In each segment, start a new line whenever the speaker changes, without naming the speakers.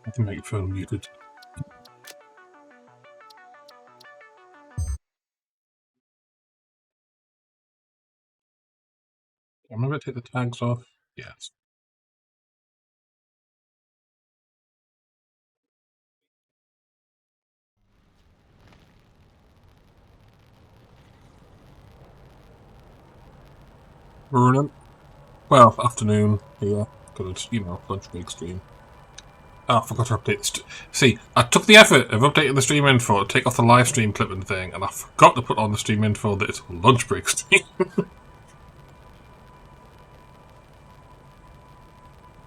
I can make your phone muted. I'm going to take the tags off. Yes. Brilliant. Well, afternoon here, because it's, lunch break stream. Oh, I forgot to update See, I took the effort of updating the stream info to take off the live stream clipping thing, and I forgot to put on the stream info that it's a lunch break stream.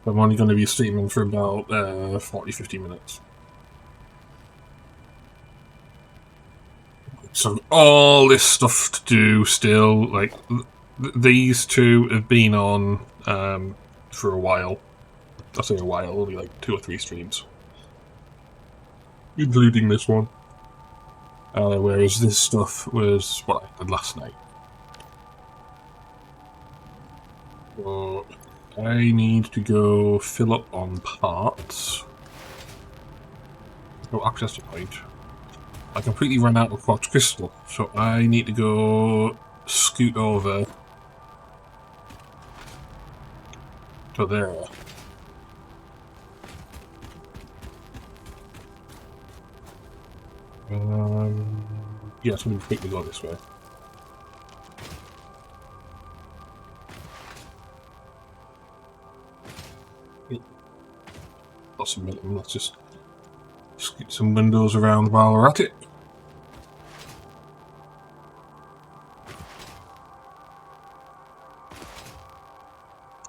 I'm only going to be streaming for about 40-50 minutes. So all this stuff to do still, like, these two have been on for a while. I say a while, only like 2 or 3 streams. Including this one. Whereas this stuff was what I did last night. So I need to go fill up on parts. No access to point. I completely ran out of quartz crystal, so I need to go scoot over to there. Yes, I'm going to quickly go this way. Lots of minimum, let's just get some windows around while we're at it.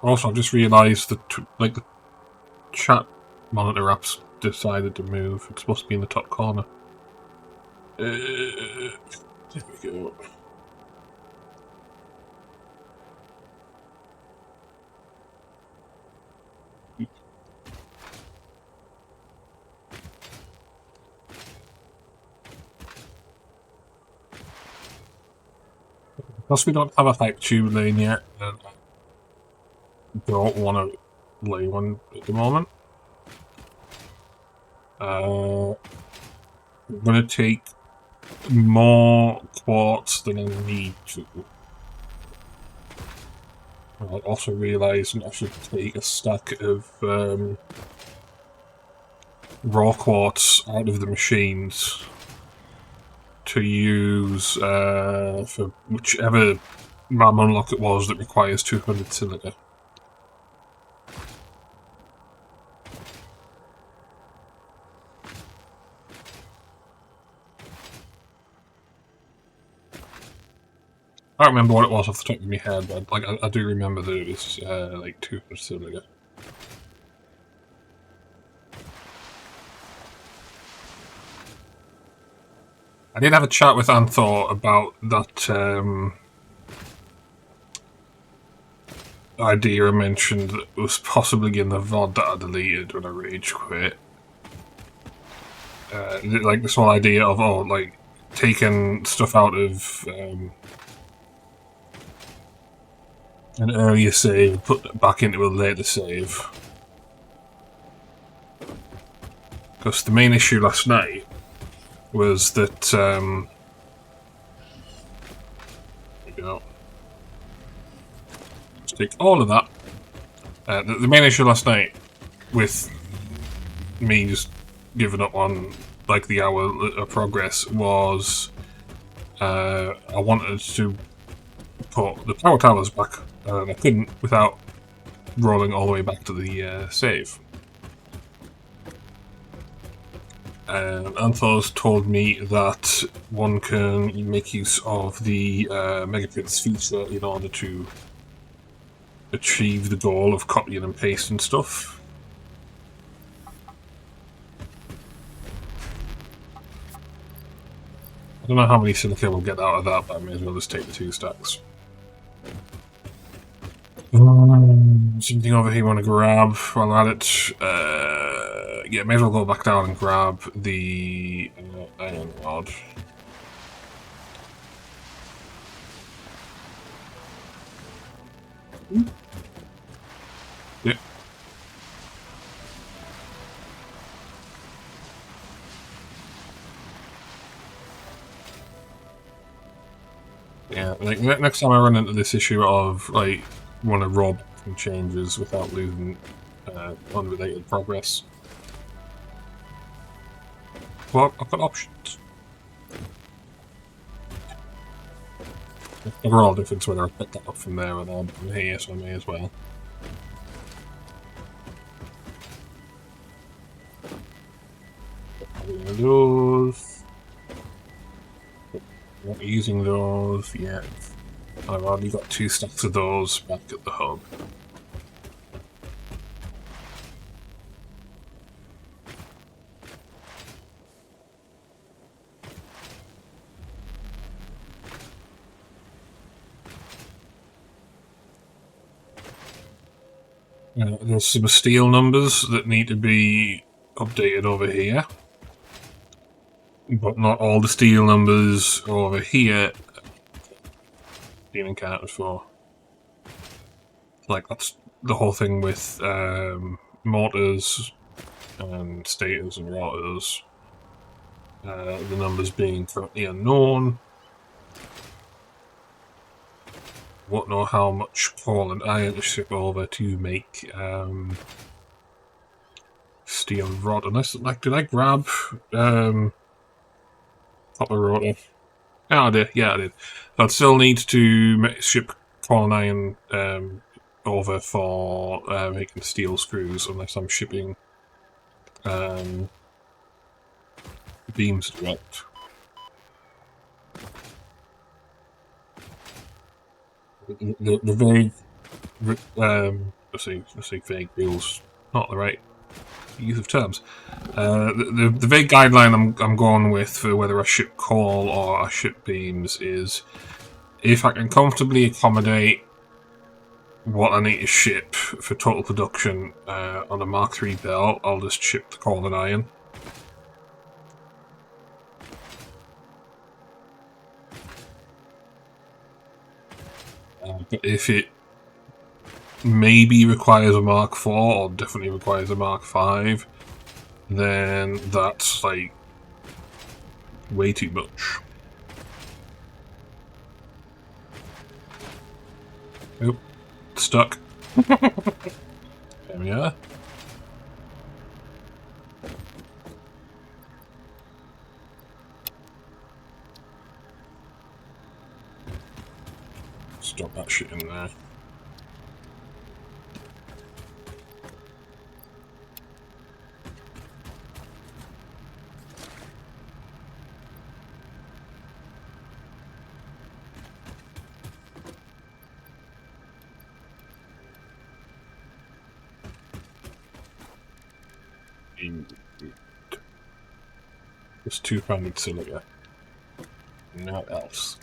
Also, I've just realised that the chat monitor app's decided to move. It's supposed to be in the top corner. There we go. Because we don't have a type 2 lane yet, and I don't want to lay one at the moment. I'm going to take more quartz than I need to. I also realised I should take a stack of raw quartz out of the machines to use for whichever RAM unlock it was that requires 200 silica. I don't remember what it was off the top of my head, but I do remember that it was like 200 silica. I did have a chat with Anthor about that idea I mentioned that was possibly in the VOD that I deleted when I rage quit. Like this whole idea of, taking stuff out of an earlier save, put it back into a later save. Because the main issue last night was that, there we go. Let's take all of that. The main issue last night with me just giving up on like the hour of progress was I wanted to put the power towers back, and I couldn't without rolling all the way back to the save. And Anthos told me that one can make use of the Megaprints feature in order to achieve the goal of copying and pasting stuff. I don't know how many silica we'll get out of that, but I may as well just take the 2 stacks. Something over here you want to grab while I'm at it. Yeah, may as well go back down and grab the iron rod. Yeah. Yeah, like next time I run into this issue of like want to rob some changes without losing unrelated progress. Well, I've got options. They're all different whether I pick that up from there or from here, so I may as well. Those. Not using those yet. I've already got 2 stacks of those back at the hub. There's some steel numbers that need to be updated over here. But not all the steel numbers over here being encountered for. Like, that's the whole thing with mortars and stators and rotors. The numbers being currently unknown. Won't know how much coal and iron to ship over to make steel rod. Unless, like, did I grab copper rotor? Oh, I did. Yeah, I did. I'd still need to ship coal and iron over for making steel screws, unless I'm shipping beams direct. The vague, let's see, vague feels not the right use of terms. The vague guideline I'm going with for whether I ship coal or I ship beams is if I can comfortably accommodate what I need to ship for total production on a Mark III belt, I'll just ship the coal and iron. But if it maybe requires a Mark IV or definitely requires a Mark V, then that's like way too much. Oh, stuck. There we are. Stop that shit in there. Just 2-pounded silica. Not else.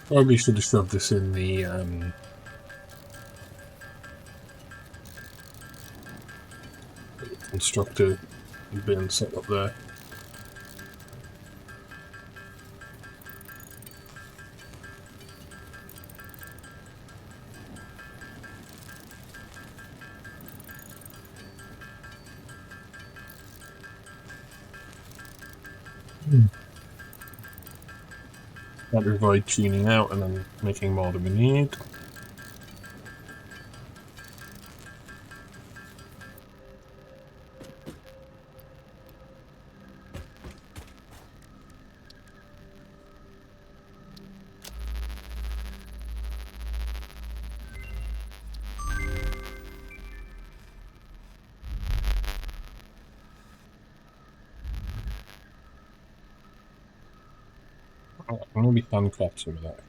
Probably should have shoved this in the constructor bin set up there. That to avoid tuning out and then making more than we need. I'm going to be handcraft some of that.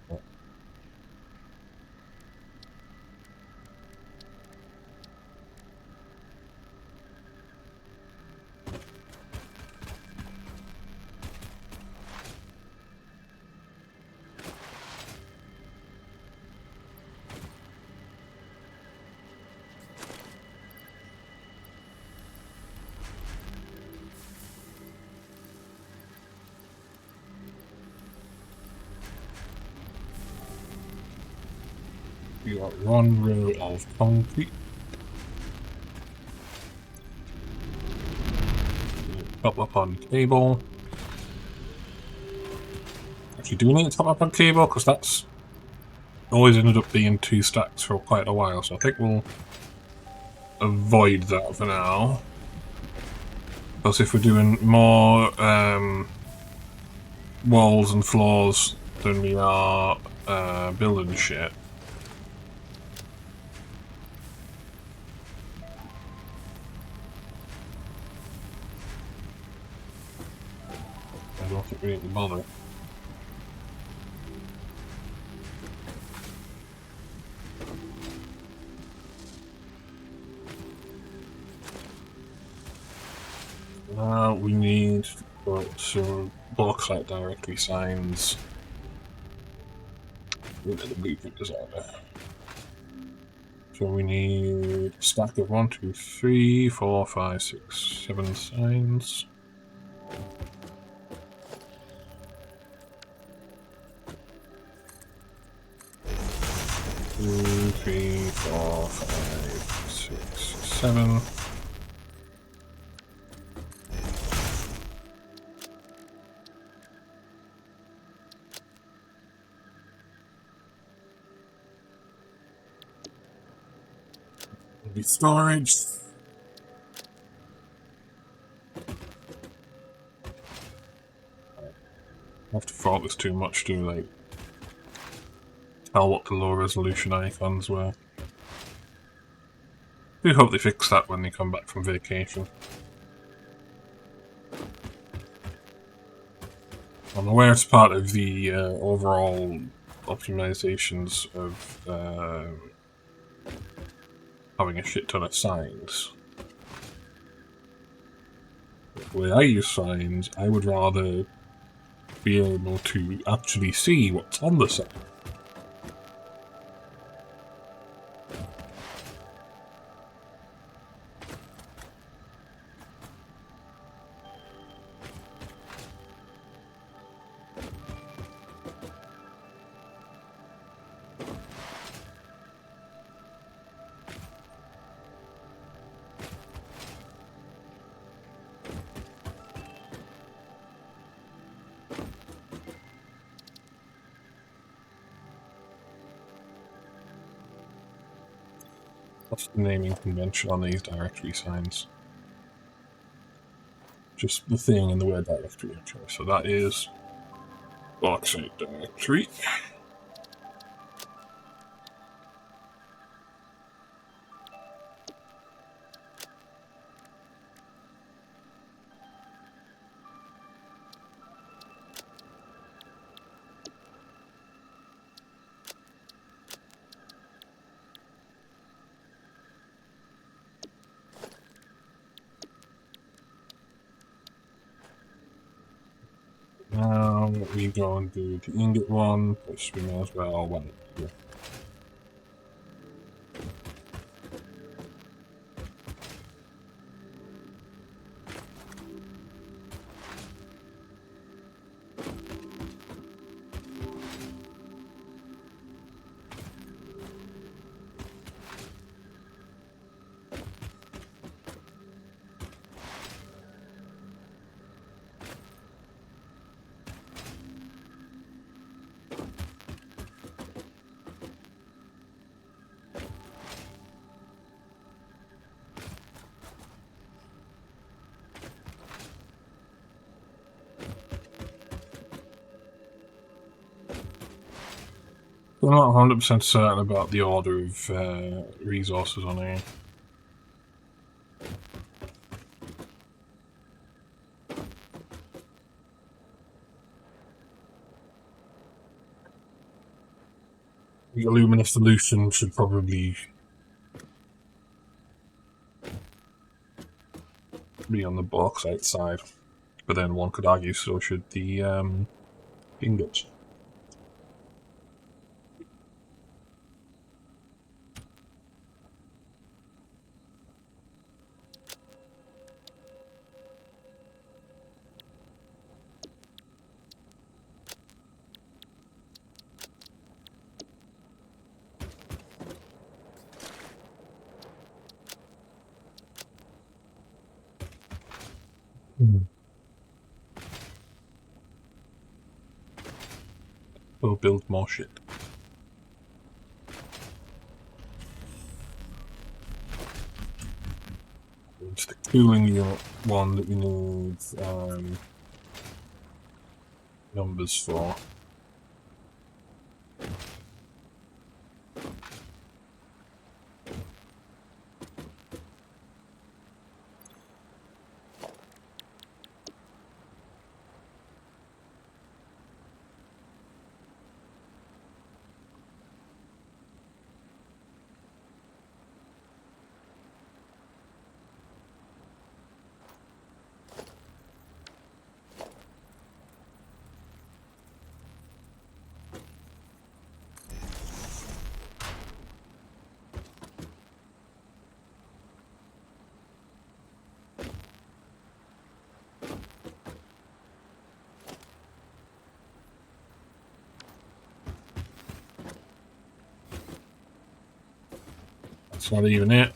We got one row of concrete. Top up on cable. Actually, do we need to top up on cable? Because that's always ended up being 2 stacks for quite a while, so I think we'll avoid that for now. Because if we're doing more walls and floors than we are building shit, I don't think we need to bother. We need to put some bauxite directory signs into the blueprint designer. So we need a stack of 1, 2, 3, 4, 5, 6, 7 signs. Two, 3, 4, 5, 6, 7. Be storage. I have to fault this too much to like tell what the low resolution icons were. We hope they fix that when they come back from vacation. I'm aware it's part of the overall optimizations of having a shit ton of signs. The way I use signs, I would rather be able to actually see what's on the sign. What's the naming convention on these directory signs? Just the thing in the word directory, actually. So that is bauxite directory. Now we go and do the ingot one, which we may as well wait here. I'm not 100% certain about the order of resources on here. The alumina solution should probably be on the bauxite side, but then one could argue so should the ingots. We'll build more shit. It's the cooling unit one that we need numbers for. That's not even it.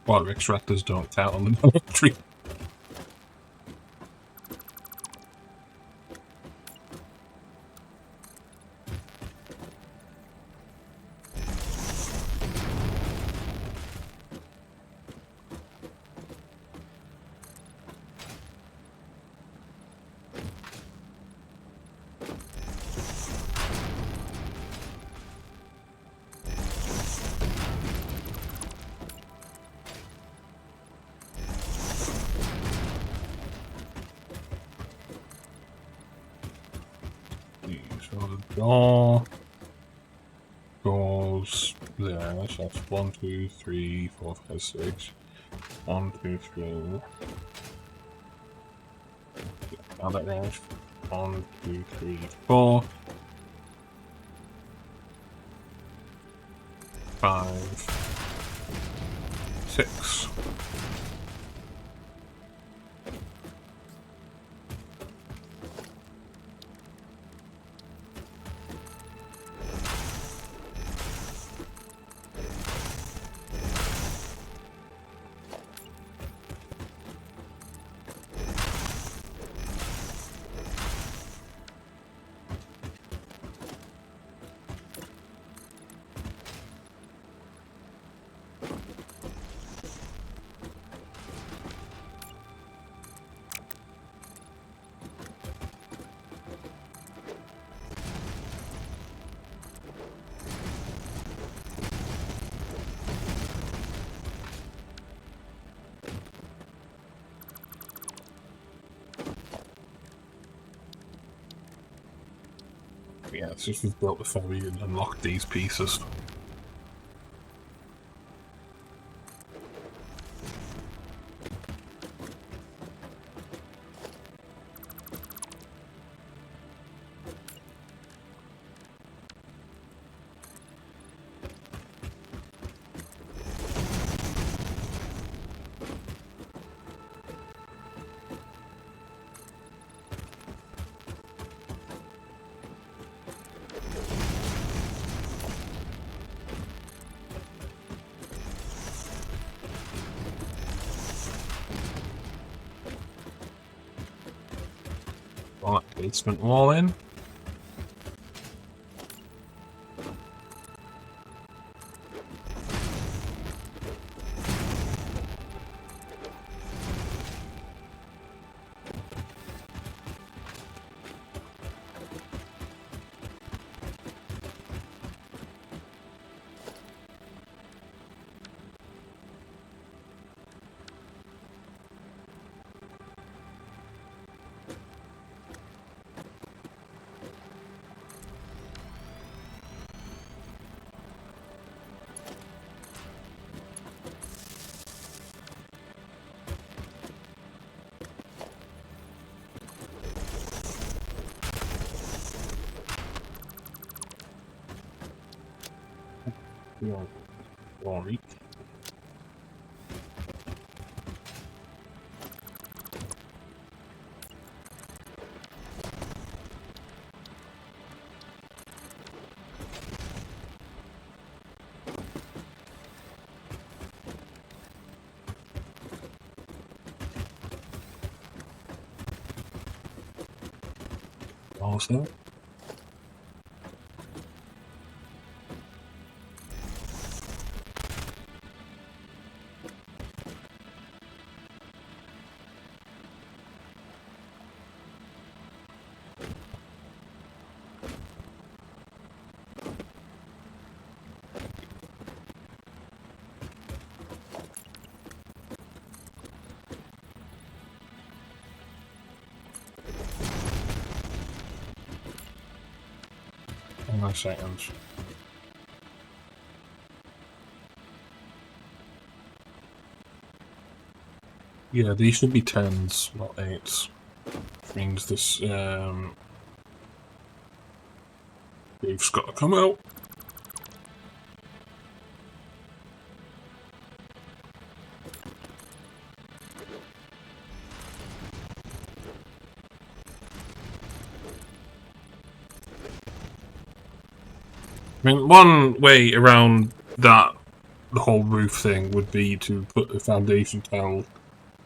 Water extractors don't count on the military. So the door goes there. That's 1, 2, 3, 4, 5, 6. 1, 2, 3. Now that range. 1, 2, 3, 4. 5, 6. Yeah, it's just we've built before we unlock these pieces. Got that basement wall in. Or each. Also. Hang on a second. Yeah, these should be 10s, not 8s. Which means this, roof's got to come out. I mean, one way around that, the whole roof thing, would be to put the foundation tile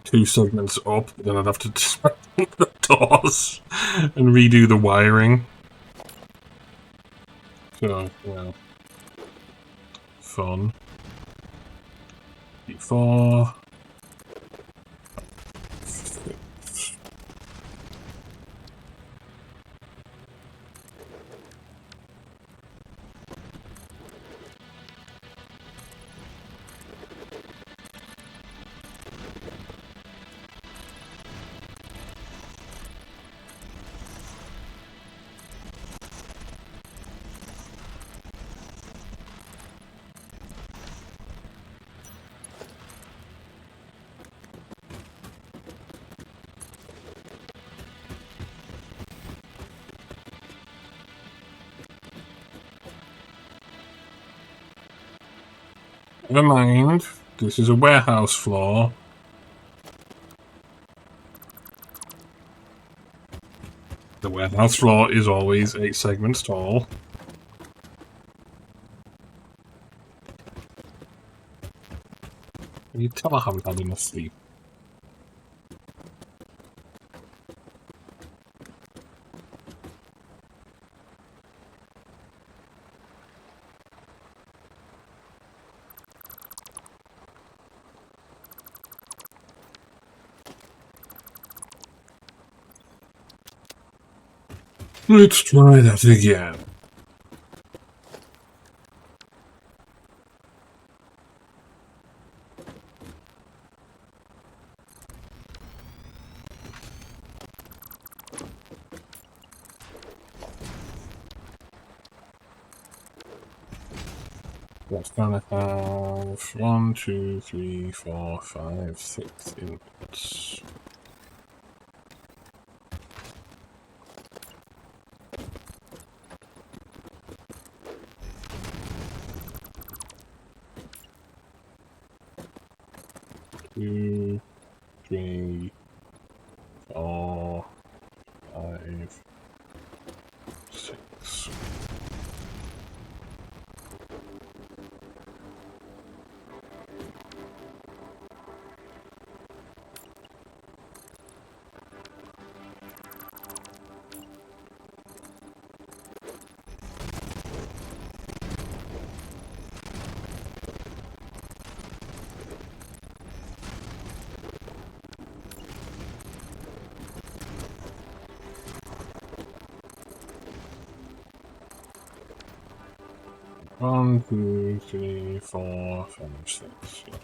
2 segments up, but then I'd have to dismantle the doors and redo the wiring. So, yeah. Fun. Before. Never mind. This is a warehouse floor. The warehouse floor is always 8 segments tall. Can you tell I haven't had enough sleep? Let's try that again. That's gonna have 1, 2, 3, 4, 5, 6 inputs. Two, 3, 4, 5, 6. One, 2, 3, 4, 5, 6. Yeah.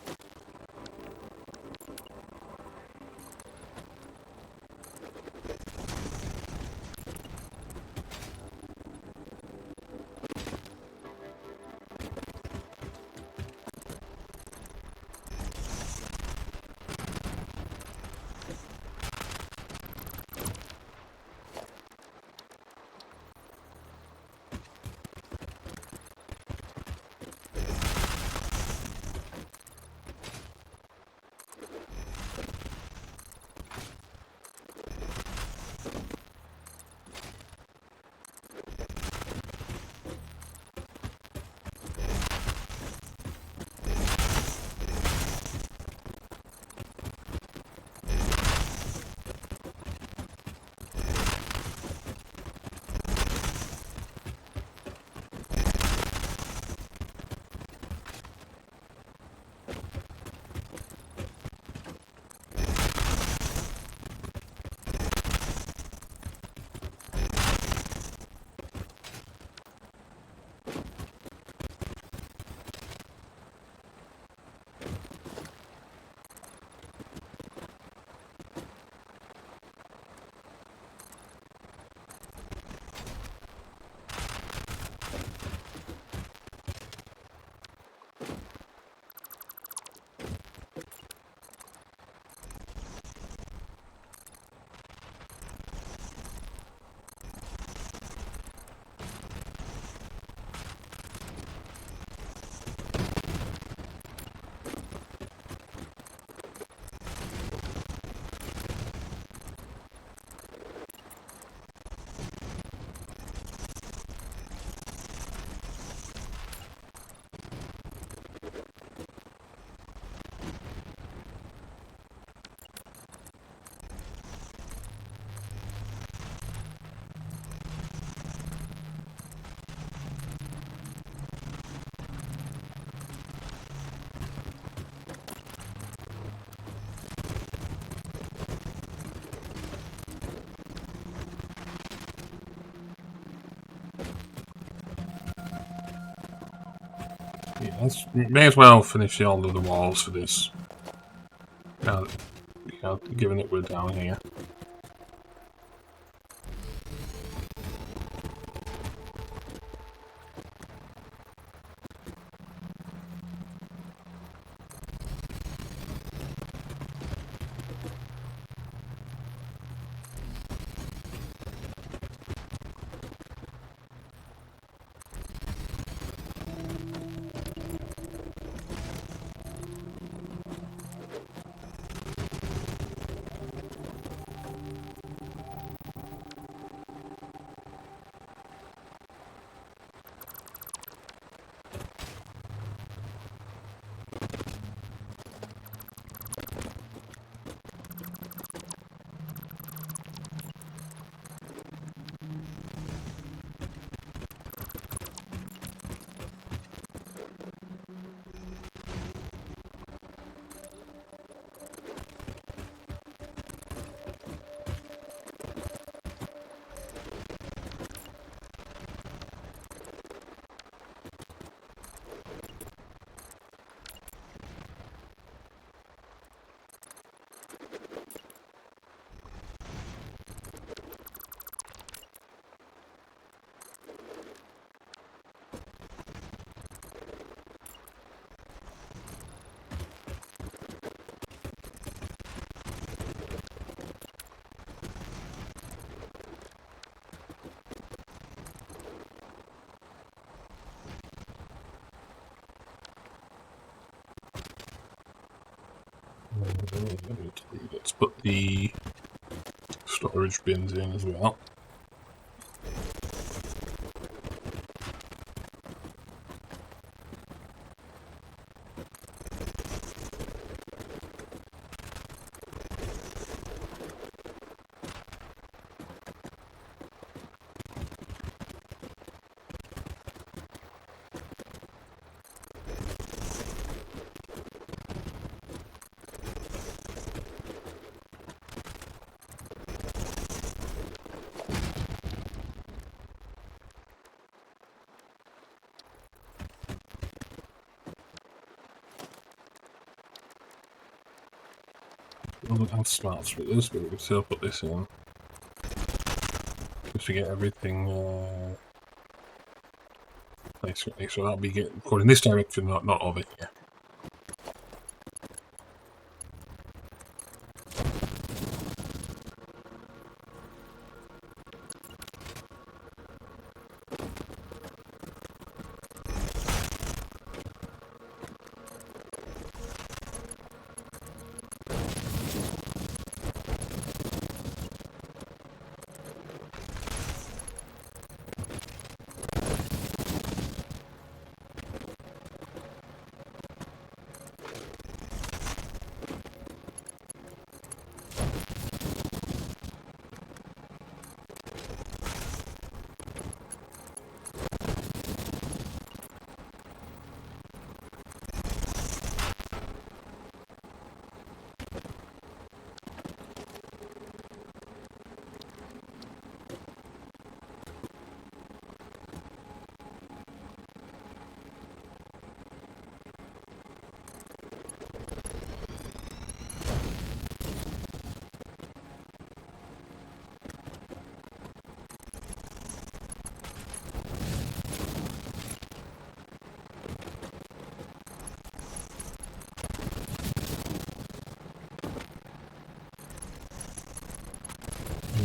Yeah, may as well finish the all of the walls for this. Given that we're down here. Let's put the storage bins in as well. I don't have smarts with this, but we can still put this in. Just to get everything placed correctly. So that'll be going in this direction, not over here.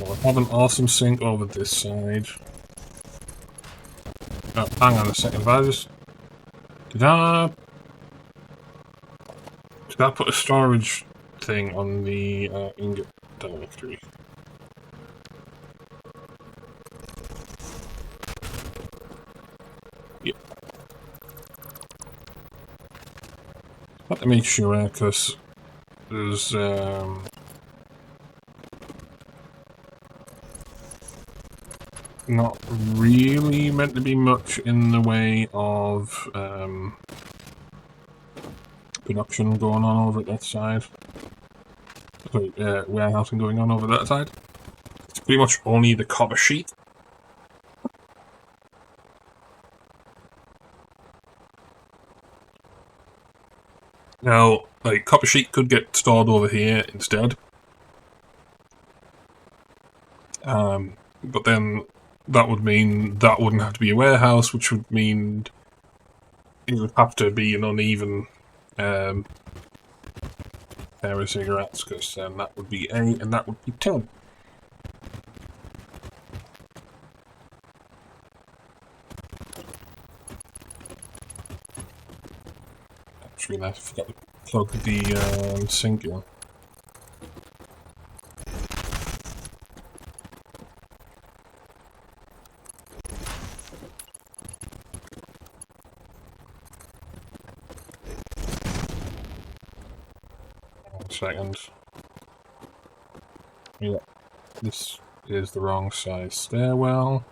We'll have an awesome sink over this side. Oh, hang on a second, did I put a storage thing on the ingot directory? Yep. Have to make sure, because there's not really meant to be much in the way of production going on over at that side. Sorry, warehousing going on over that side. It's pretty much only the copper sheet. Now, like, copper sheet could get stored over here instead. But then that would mean that wouldn't have to be a warehouse, which would mean it would have to be an uneven pair of cigarettes, because then that would be A and that would be 10. Actually, I forgot to plug the sink in. Second. Yeah, this is the wrong size stairwell.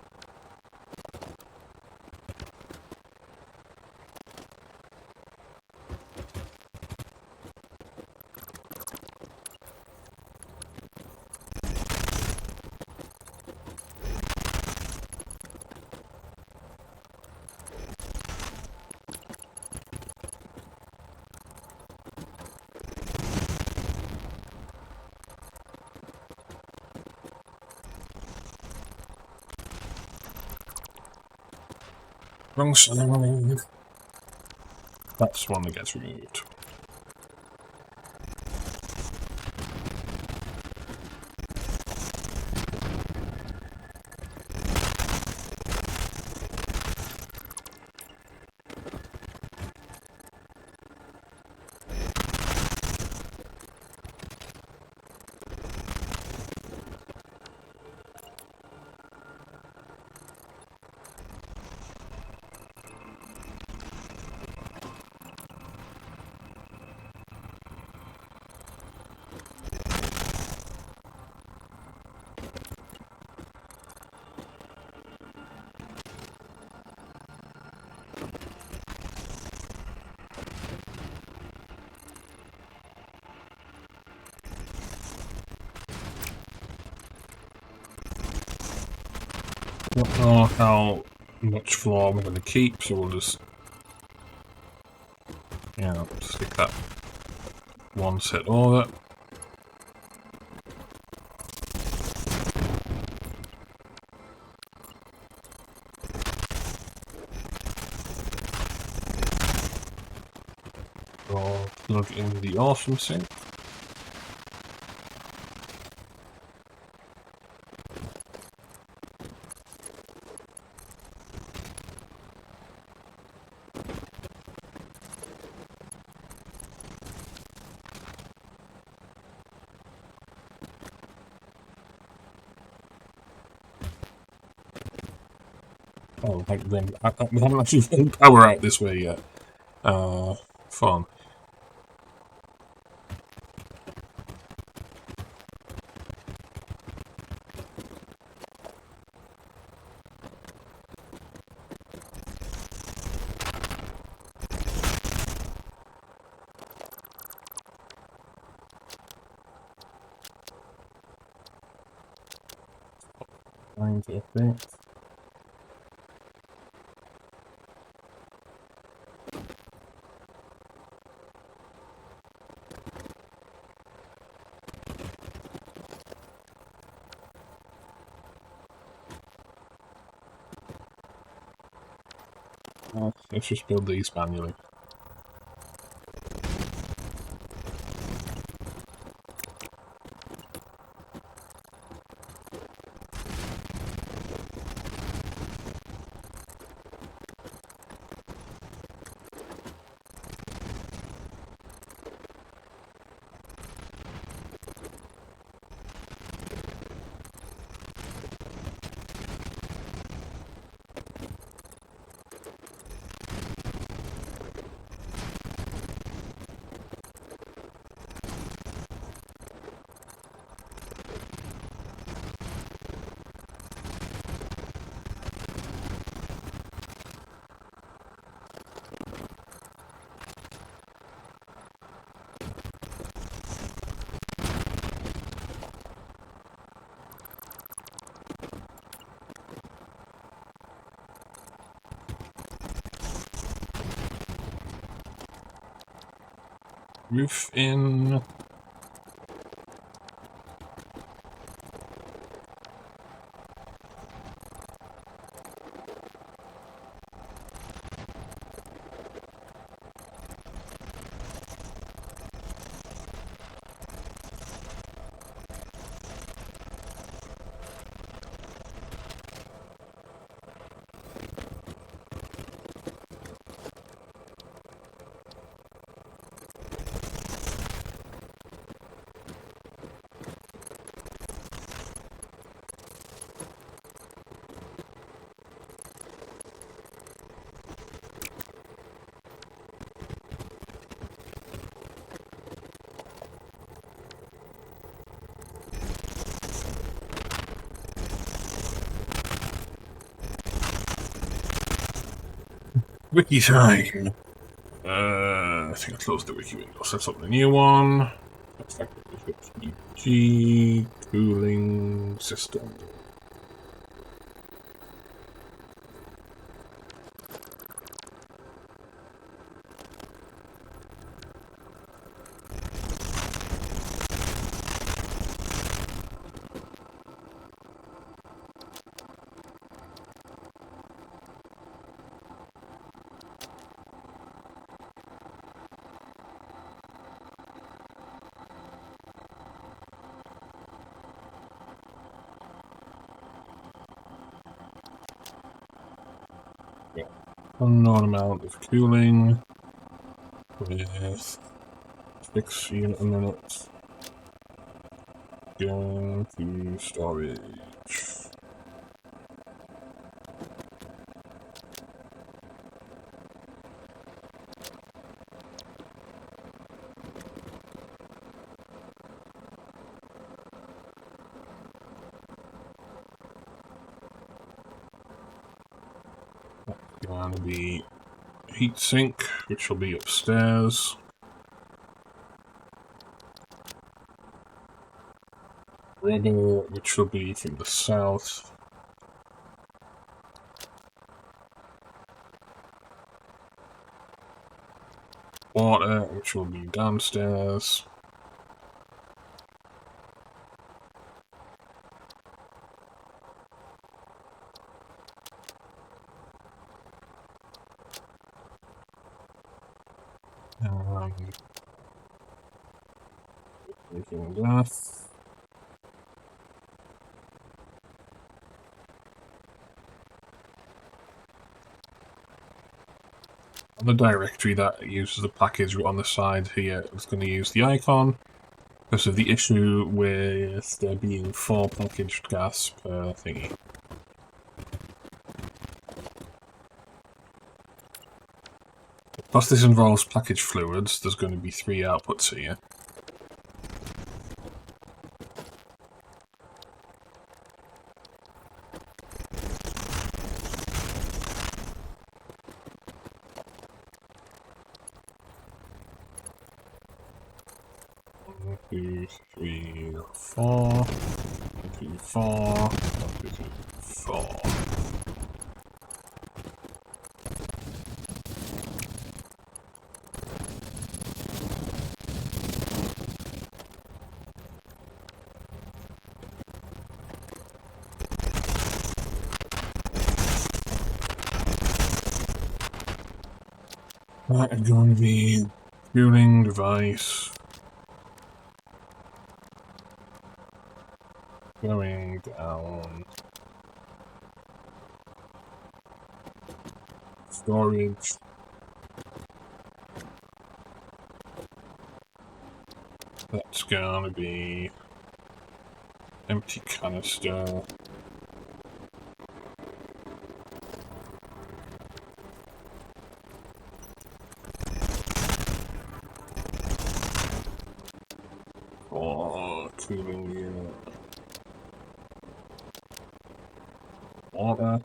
Wrong side. That's one that gets removed. Don't know how much floor we're going to keep, so we'll just, stick that one set over. We'll plug in the awesome sink. Oh, then we haven't actually run power out this way yet. Fun. Trying to update. Let's just build these manually. Roof in. Wiki time. I think I closed the wiki window. Set up the new one. G cooling system. Unknown amount of cooling with 6 unit a minute. Going to storage. Going to be heatsink, which will be upstairs. Rubber, which will be from the south. Water, which will be downstairs. Making that. On the directory that uses the package on the side here, it's going to use the icon because of the issue with there being 4 packaged gas per thingy. Plus this involves packaged fluids, there's going to be 3 outputs here. One, 2, 3, 4. 1, 2, 4. 1, 2, 3, 4. That is going to be fueling device. Going down. Storage. That's gonna be empty canister. For cooling unit. Water.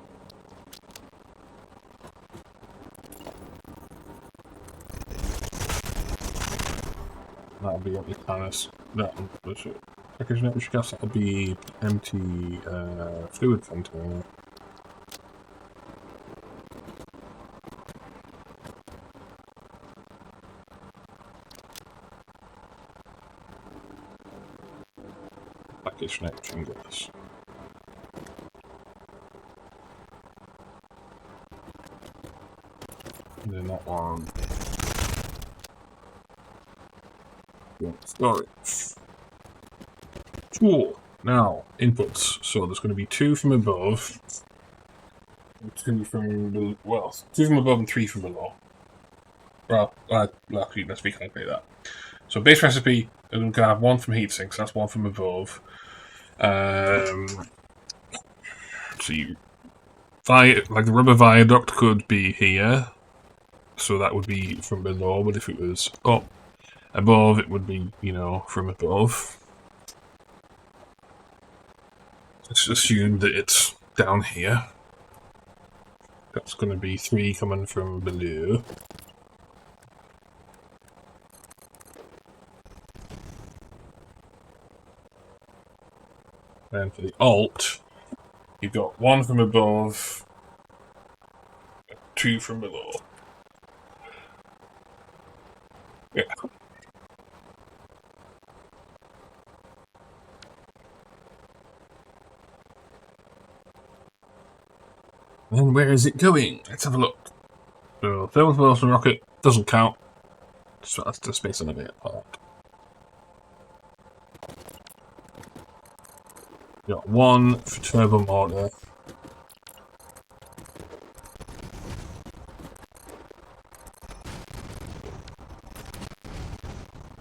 That'll be empty canister. That's it. Package network gas, that'll be empty fluid container. package nitrogen gas. And then that one. Storage. Cool. Now, inputs. So there's going to be 2 from above, 2 from below. Well, 2 from above and 3 from below. Well, actually, let's recalculate that. So base recipe, we're going to have 1 from heatsink, so that's 1 from above. So like the rubber viaduct could be here, so that would be from below. But if it was up above, it would be, you know, from above. Let's assume that it's down here. That's going to be 3 coming from below. And for the alt, you've got 1 from above, 2 from below. Yeah. And where is it going? Let's have a look. So, thermal propulsion rocket doesn't count. So that's the space elevator part. Got 1 for turbo motor.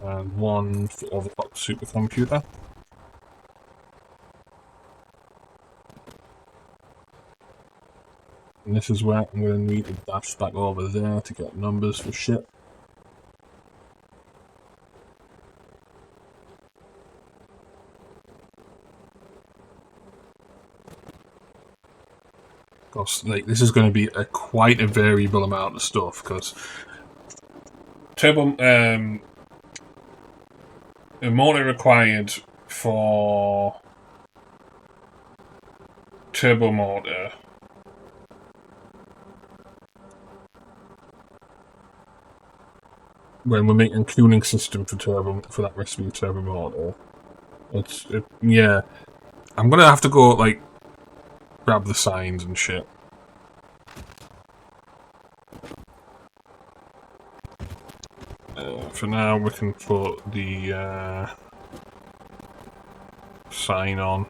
And 1 for overclock supercomputer. And this is where I'm going to need to dash back over there to get numbers for shit. Because like this is going to be quite a variable amount of stuff. Because turbo, the motor required for turbo motor. When we're making a cooling system for that recipe of turbo motor, yeah. I'm gonna have to go like grab the signs and shit. For now, we can put the sign on.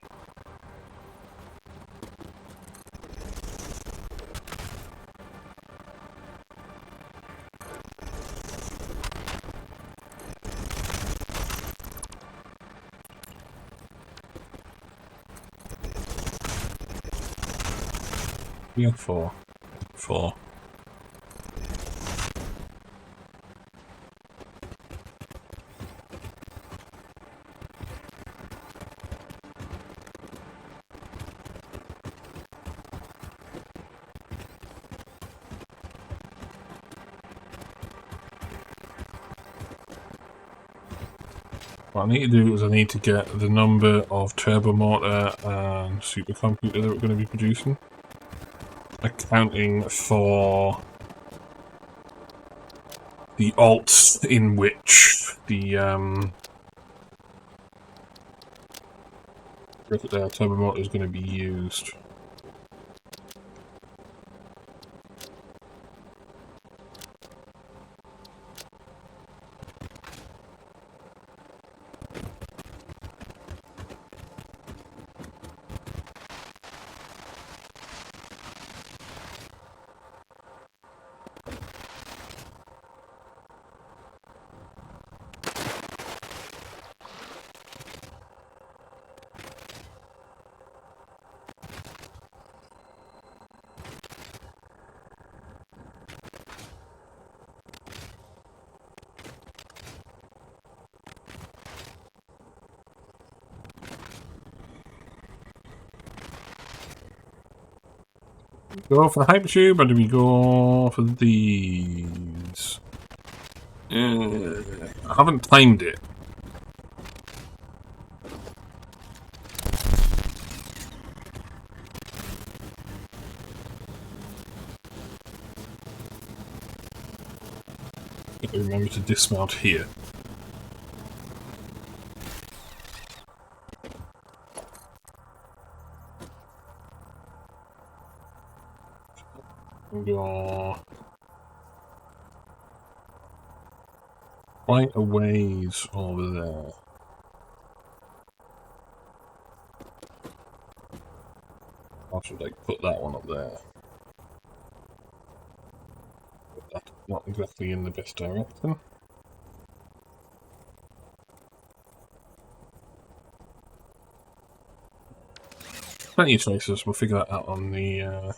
Yeah, 4. What I need to do is I need to get the number of turbo motor and supercomputer that we're going to be producing, accounting for the alts in which the turbo motor is going to be used. Go for the hypertube, or do we go for these? I haven't timed it. Remember to dismount here. You're quite a ways over there. I should like put that one up there. But that's not exactly in the best direction. Plenty of choices. We'll figure that out on the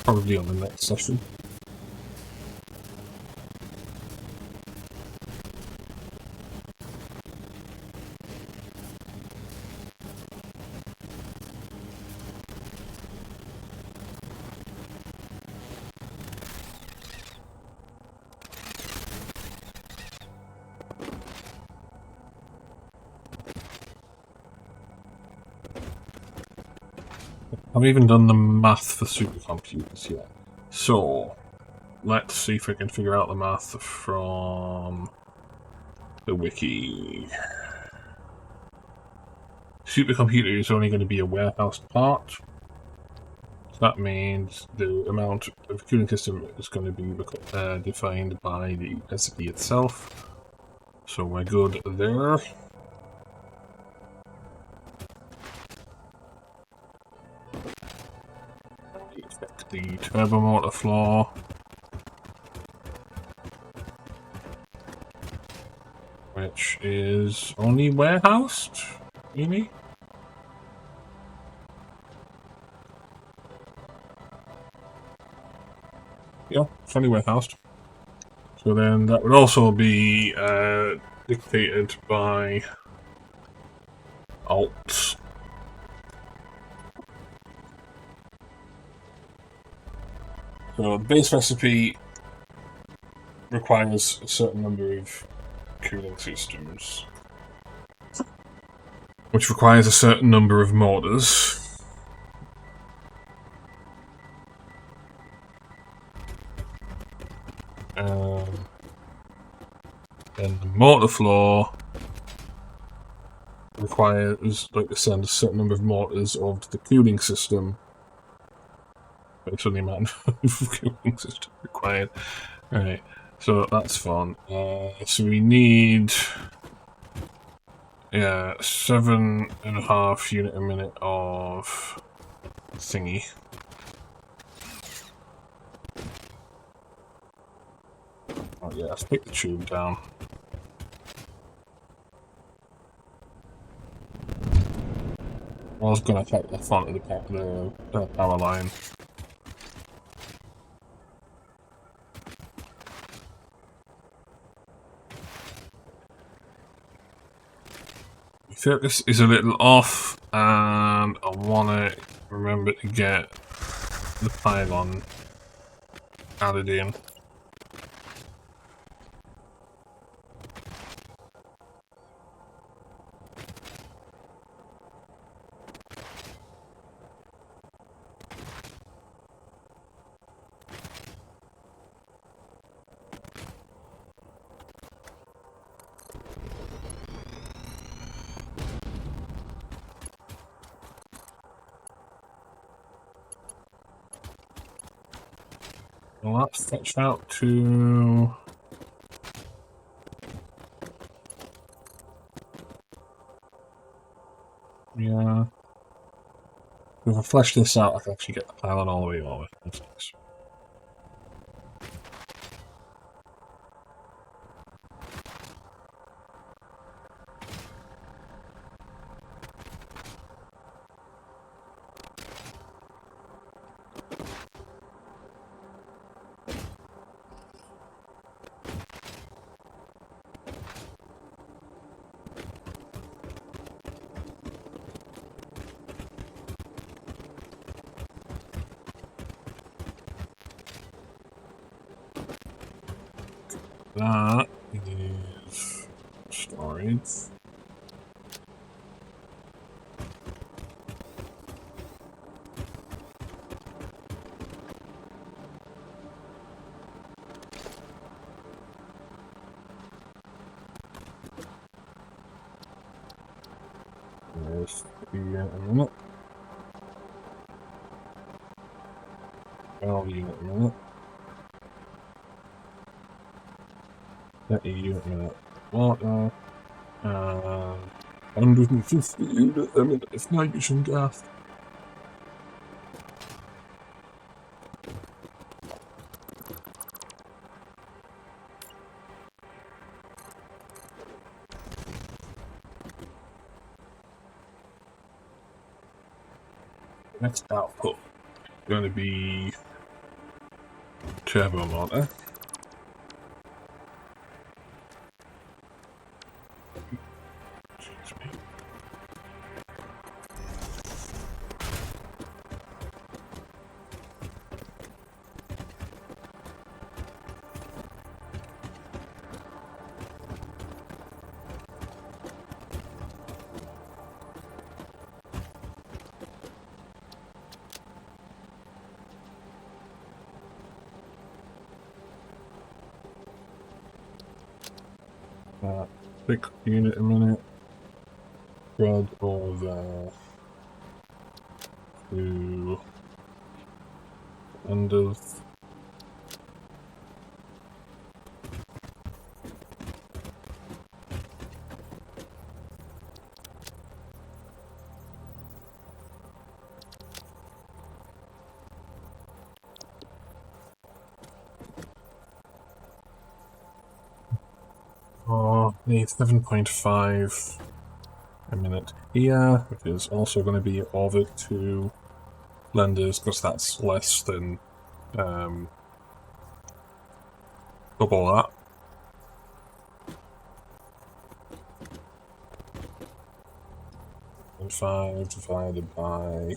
probably on the next session. I haven't even done the math for supercomputers yet. So, let's see if I can figure out the math from the wiki. Supercomputer is only going to be a warehouse part. So that means the amount of cooling system is going to be defined by the recipe itself. So we're good there. Check the turbo motor floor. Which is only warehoused, really? Yeah, it's only warehoused. So then that would also be dictated by alt. So the base recipe requires a certain number of cooling systems, which requires a certain number of motors. Then the motor floor requires, like I said, a certain number of motors of the cooling system based on the amount of cooling system required. Right, so that's fun. So we need 7.5 unit a minute of thingy. Oh yeah, let's pick the tube down. I was gonna take the front of the power line. Focus is a little off, and I want to remember to get the pylon added in. Well, that's fetched out to... Yeah. If I flesh this out, I can actually get the pylon all the way over. That's nice. That is storage. There's the minute. 12 unit a minute. 30 unit a minute. Water. 150 unit a minute of nitrogen gas. Next output is going to be turbo motor. Excuse me. Uh, 6 unit a minute. Spread over 2 unders. Need 7.5 a minute here, which is also going to be over 2 lenders, because that's less than double that. And 5 divided by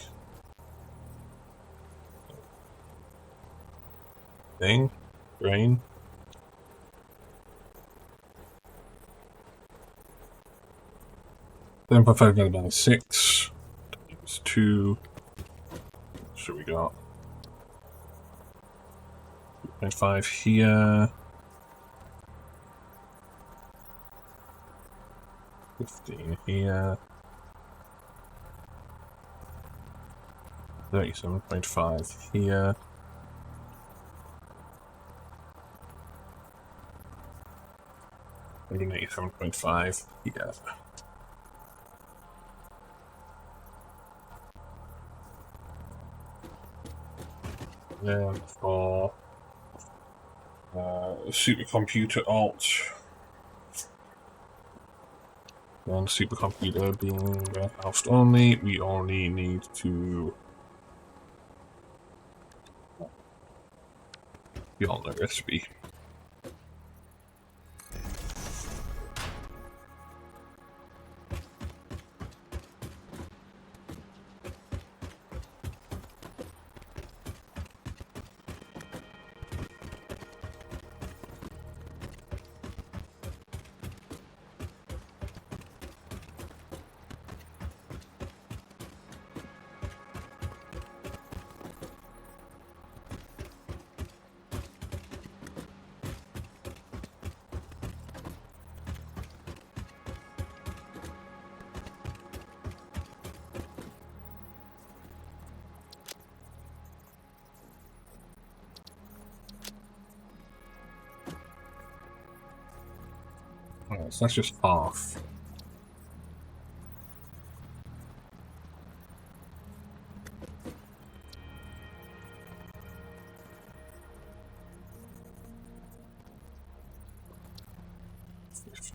grain. Then 5 divided by 6 times 2. So we got 2.5 here. 15 here. 37.5 here. Maybe 87.5 here. Then for supercomputer alt, and supercomputer being warehoused only, we only need to be on the recipe. Alright, so that's just half.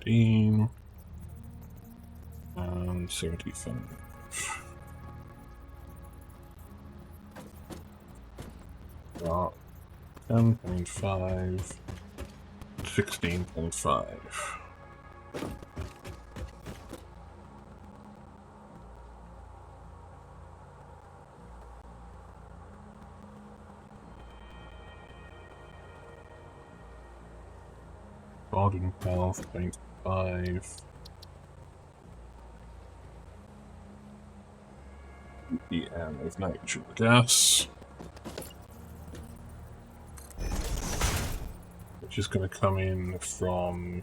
$15 and 75. Got 10.5, 16.5. Garden 12.5. ppm of nitrogen gas, which is going to come in from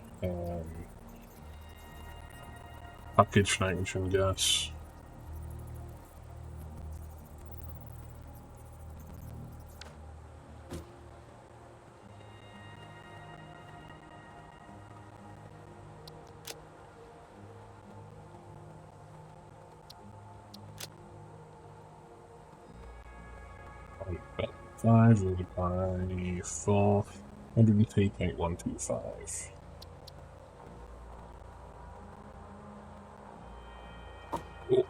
packaged nitrogen gas. 1.5 divided by 4, 103.125. Oh.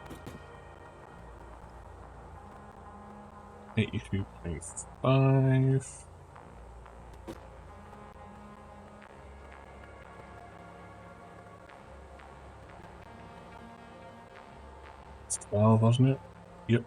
82.5. It's 12, wasn't it? Yep.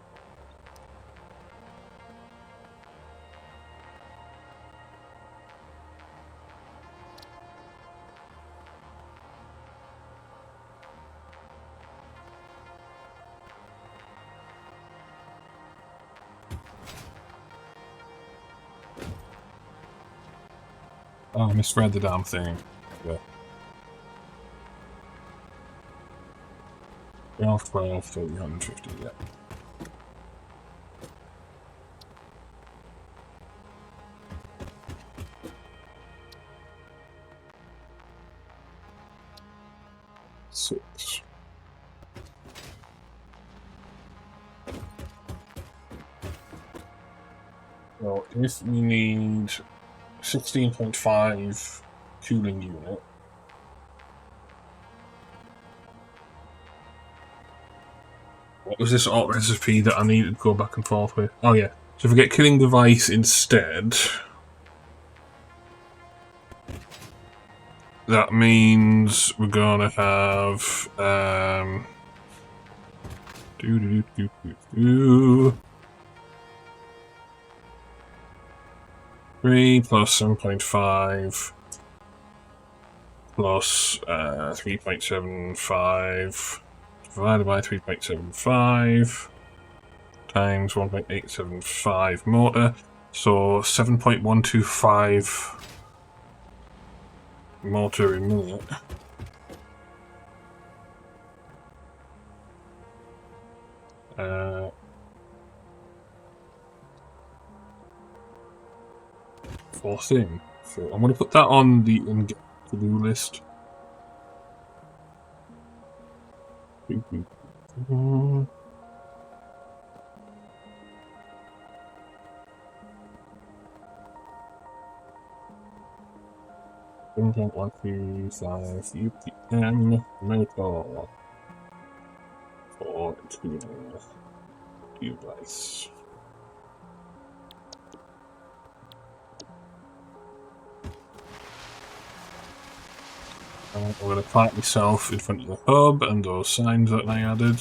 Oh, I misread the damn thing. Yeah. 12, 350, yeah. Six. Well, if we need 16.5 cooling unit, what was this alt recipe that I needed to go back and forth with? Oh yeah, so if we get killing device instead, that means we're gonna have 3 plus 7.5 plus 3.75 divided by 3.75 times 1.875 motor, so 7.125 motor a minute. For thing. So I'm going to put that on the to-do list. Content 135 UPM motor for tuning device. I'm going to park myself in front of the hub and those signs that I added.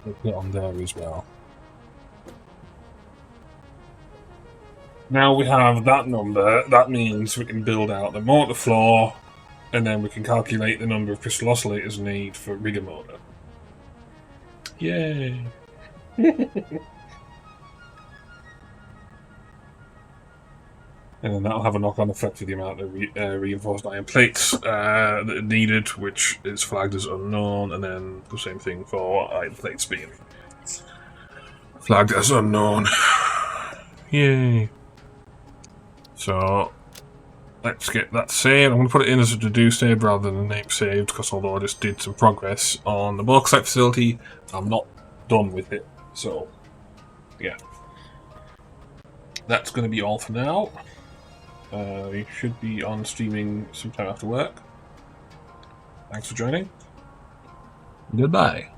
I'll put it on there as well. Now we have that number, that means we can build out the motor floor, and then we can calculate the number of crystal oscillators we need for rigger motor. Yay! And then that'll have a knock-on effect to the amount of reinforced iron plates that are needed, which is flagged as unknown, and then the same thing for iron plates being flagged as unknown. Yay! So, let's get that saved. I'm going to put it in as a to-do saved rather than a name saved, because although I just did some progress on the bauxite facility, I'm not done with it. So, yeah. That's going to be all for now. You should be on streaming sometime after work. Thanks for joining. Goodbye.